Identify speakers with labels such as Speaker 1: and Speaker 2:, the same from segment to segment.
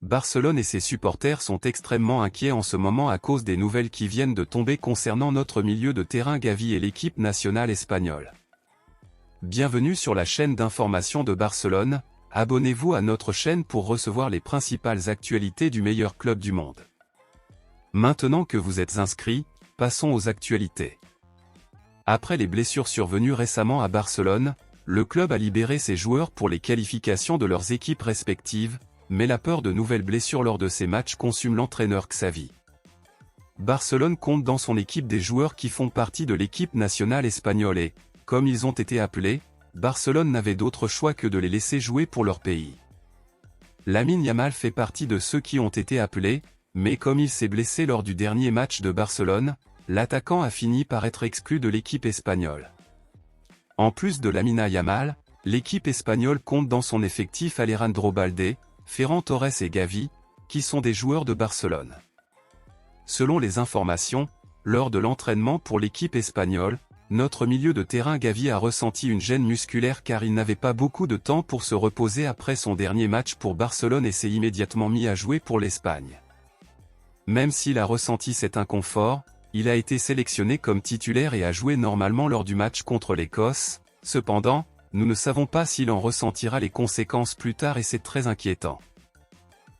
Speaker 1: Barcelone et ses supporters sont extrêmement inquiets en ce moment à cause des nouvelles qui viennent de tomber concernant notre milieu de terrain Gavi et l'équipe nationale espagnole. Bienvenue sur la chaîne d'information de Barcelone, abonnez-vous à notre chaîne pour recevoir les principales actualités du meilleur club du monde. Maintenant que vous êtes inscrits, passons aux actualités. Après les blessures survenues récemment à Barcelone, le club a libéré ses joueurs pour les qualifications de leurs équipes respectives, mais la peur de nouvelles blessures lors de ces matchs consume l'entraîneur Xavi. Barcelone compte dans son équipe des joueurs qui font partie de l'équipe nationale espagnole et, comme ils ont été appelés, Barcelone n'avait d'autre choix que de les laisser jouer pour leur pays. Lamine Yamal fait partie de ceux qui ont été appelés, mais comme il s'est blessé lors du dernier match de Barcelone, l'attaquant a fini par être exclu de l'équipe espagnole. En plus de Lamine Yamal, l'équipe espagnole compte dans son effectif Alejandro Balde, Ferran Torres et Gavi, qui sont des joueurs de Barcelone. Selon les informations, lors de l'entraînement pour l'équipe espagnole, notre milieu de terrain Gavi a ressenti une gêne musculaire car il n'avait pas beaucoup de temps pour se reposer après son dernier match pour Barcelone et s'est immédiatement mis à jouer pour l'Espagne. Même s'il a ressenti cet inconfort, il a été sélectionné comme titulaire et a joué normalement lors du match contre l'Écosse. Cependant, nous ne savons pas s'il en ressentira les conséquences plus tard et c'est très inquiétant.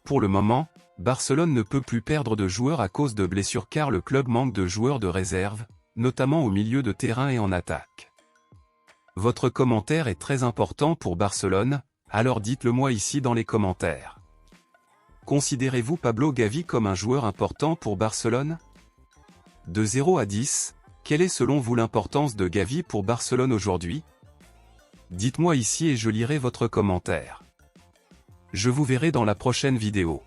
Speaker 1: Pour le moment, Barcelone ne peut plus perdre de joueurs à cause de blessures car le club manque de joueurs de réserve, notamment au milieu de terrain et en attaque. Votre commentaire est très important pour Barcelone, alors dites-le moi ici dans les commentaires. Considérez-vous Pablo Gavi comme un joueur important pour Barcelone? De 0 à 10, quelle est selon vous l'importance de Gavi pour Barcelone aujourd'hui? Dites-moi ici et je lirai votre commentaire. Je vous verrai dans la prochaine vidéo.